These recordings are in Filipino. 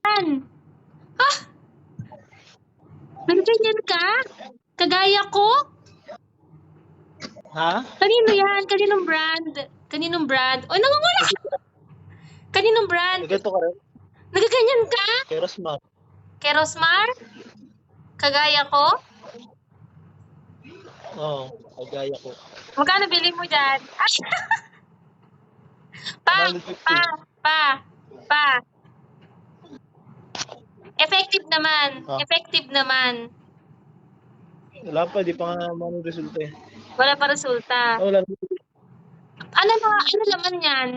yan? Nagaganyan ka? Kagaya ko? Ha? Kanino yan? Kaninong brand? Kaninong brand? O, nangungula! Kaninong brand? Ganito ka rin? Nagaganyan ka? Kay Rosmar. Kay Rosmar? Kagaya ko? Oo, kagaya ko. Magkano bili mo dyan? Ay! Pa! 150. Effective naman. Ah. Effective naman. Wala pa, di pa nga naman yung resulta eh. Wala pa resulta. Wala. Ano laman yan?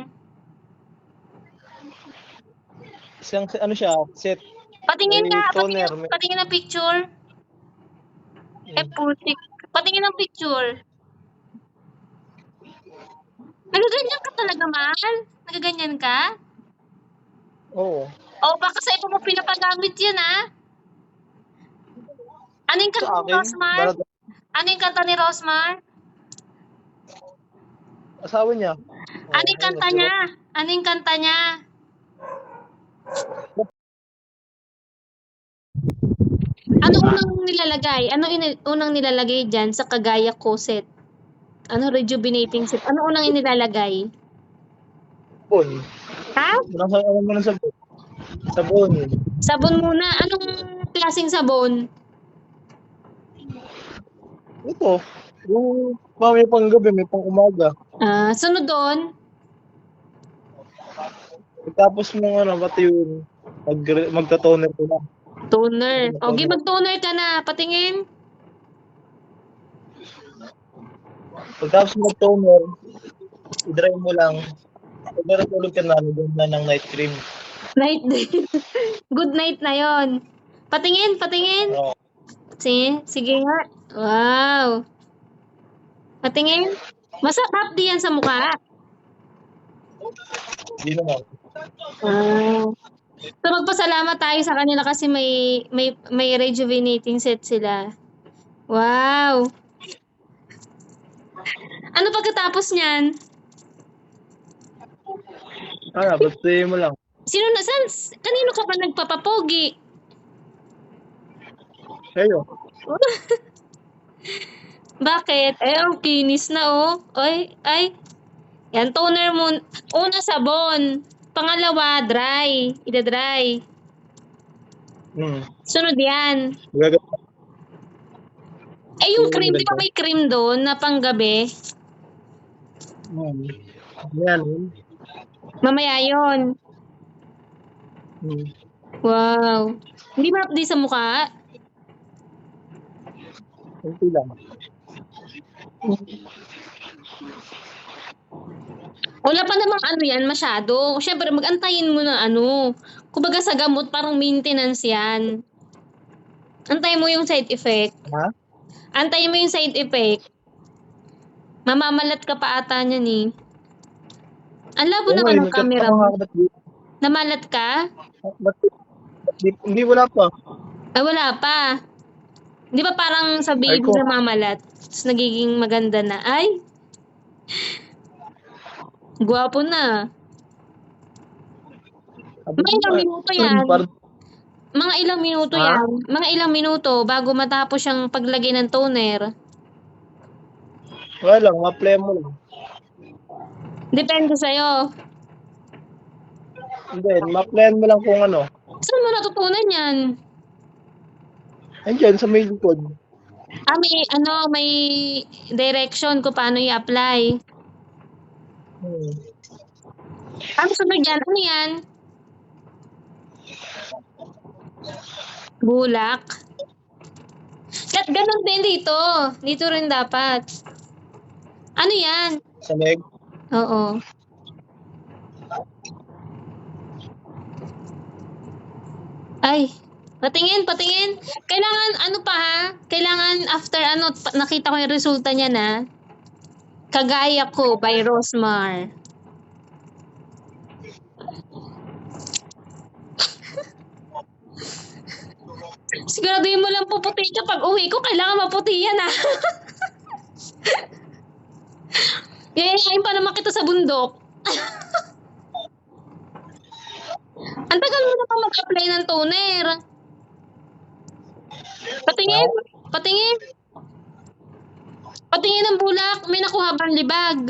Isang, ano siya, set. Patingin May nga. toner. Patingin ng picture. Putik. Patingin ng picture. Nagaganyan ka talaga, Mahal? Nagaganyan ka? Oo. O, baka sa iba mo pinapagamit yan, ha? Ano yung kanta ni Rosmar? Ano yung kanta ni Rosmar? Asawa niya. Ano yung kanta niya? Ano yung kanta niya? Ano unang nilalagay? Ano unang nilalagay dyan sa kagaya ko set? Ano rejuvenating set? Ano unang inilalagay? Sabon. Ha? Ano mo ng sabon? Sabon. Sabon muna. Anong klaseng sabon? Ito. Yung may pang gabi, may pang umaga. Sunod doon? Tapos mo pati yung magta-toner ko na. Toner. Okay, mag-toner ka na. Patingin. Pagkatapos mag-toner, i-dry mo lang. Pag tulog ka na, doon na ng night cream. Night Good night na yon. Patingin. Oo. Sige nga. Wow. Patingin. Masarap di yan sa mukha. Hindi naman. So magpasalamat tayo sa kanila kasi may rejuvenating set sila. Wow. Ano pagkatapos niyan? Basta mo lang. Kanino ka ba nagpapapogi? Kayo. Bakit? Ang kinis na oh. Ay. Yan, toner mo. Una, sabon. Pangalawa, dry. Ida-dry. Sunod yan. Yung cream, di ba may cream doon na panggabi? Yan. Mamaya yun. Wow. Hindi ba di sa mukha? Kunti lang. Wala pa namang yan masyado. Siyempre, mag-antayin mo na Kumbaga sa gamot, parang maintenance yan. Antayin mo yung side effect. Ha? Antayin mo yung side effect. Mamamalat ka pa ata niyan eh. Ang labo naman ng camera mo. Namalat ka? Hindi, wala pa. Ay, wala pa. Di ba parang sa baby na mamalat? Tapos nagiging maganda na. Ay! Gwapo na. Mga ilang minuto yan. Mga ilang minuto bago matapos yung paglagay ng toner. Wala lang, ma-play mo lang. Depende sa'yo. Hindi, ma-play mo lang kung ano. Saan mo natutunan yan? Andiyan, sa may likod. May direction kung paano i-apply. Ano sunod yan? Ano yan? Bulak. Ganon din dito. Dito rin dapat. Ano yan? Sa leg? Oo. Ay. Patingin. Kailangan Kailangan after nakita ko yung resulta niya na. Kagaya ko by Rosmar. Siguraduhin mo lang puputi ka pag uwi ko. Kailangan maputi yan Yayayain pa naman kita sa bundok. Ang tagal mo na pa mag-apply ng toner. Patingin. Patingin. Patingin ng bulak. May nakuha bang libag?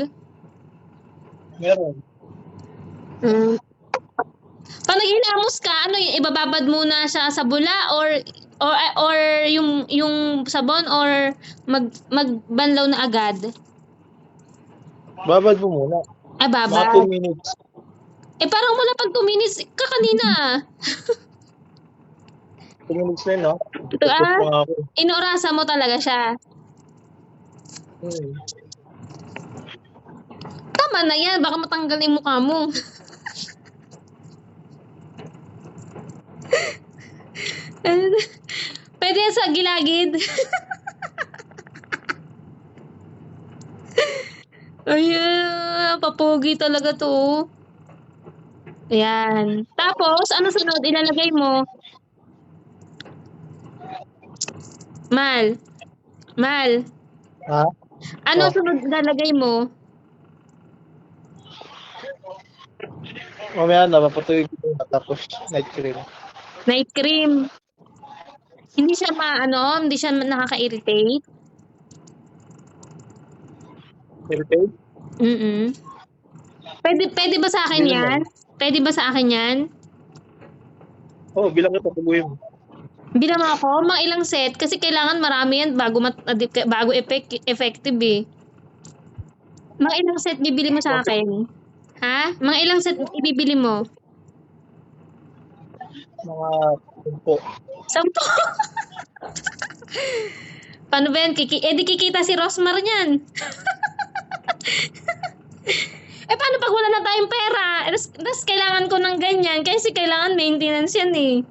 Meron. Pag nag-inamos ka, ano yung ibababad muna siya sa bula or yung sabon or magbanlaw na agad? Babad mo muna. Ay, Mga babad. 2 minutes. Parang wala pag 2 minutes ka kanina. 2 minutes na yun, no? Ito, Tapos mga ako. Inorasa mo talaga siya. Tama na yan, baka matanggal yung mukha mo. Pwede yan sa gilagid. Ayan, papogi talaga to. Ayan. Tapos, ano sunod? Ilalagay mo? Mal. Ha? Ano Oh. sunod ilalagay mo? Mamaya na, mapatuloy ko na, tapos night cream. Night cream. Hindi siya hindi siya nakaka-irritate. Irritate? Pwede ba sa akin Hindi yan? Pwede ba sa akin yan? Oo, bilang ito, tubuhin mo. Bilang ako, mga ilang set kasi kailangan marami yan bago effective eh. Mga ilang set bibili mo sa akin? Ha? Mga ilang set ibibili mo? Mga 10. 10. Paano ba yan? Di kikita si Rosmar niyan. Paano pag wala na tayong pera? Tapos kailangan ko ng ganyan kasi kailangan maintenance yan eh.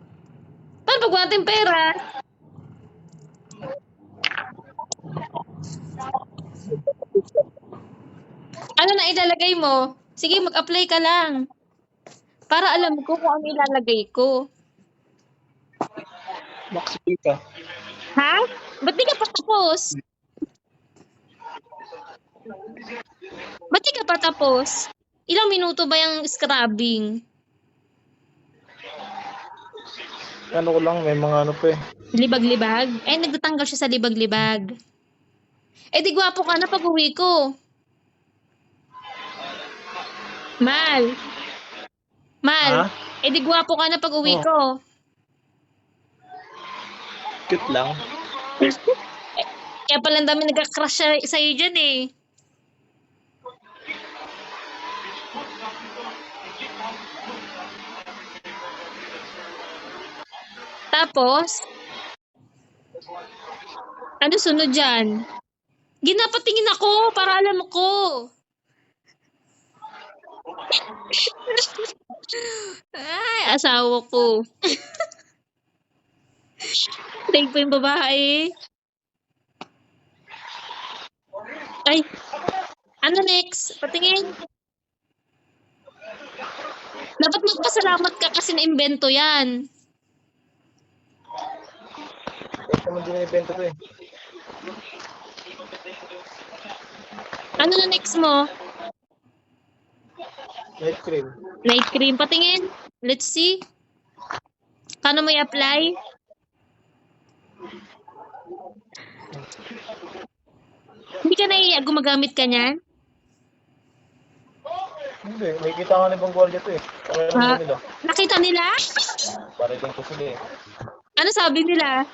Paano pag wala tayong pera? Ano na ilalagay mo? Sige, mag-apply ka lang. Para alam ko kung ano ilalagay ko. Maximum ka. Ha? Ba't di ka pa tapos? Ba't di ka pa tapos? Ilang minuto ba yung scrubbing? Ano ko lang, may mga ano pa eh. Libag-libag? Nagtatanggal siya sa libag-libag. Di gwapo ka na pag-uwi ko. Mal. Ha? Di gwapo ka na pag-uwi Oh. ko. Cute lang. Kaya pala ang dami nagka-crush sa'yo dyan eh. Tapos, ano sunod dyan? Ginapatingin ako para alam ko. Ay, asawa ko. Thank po yung babae. Ay, ano next? Patingin. Dapat magpasalamat ka kasi na-invento yan. Ito mo din na-ibento to eh. Ano na next mo? Night cream. Night cream. Patingin. Let's see. Paano mo i-apply? Hindi ka na gumagamit ka niyan? Hindi, may kita nga ng ibang gwardiya to eh. Kaya naman nila. Nakita nila? Parating ko sila eh. Ano sabi nila?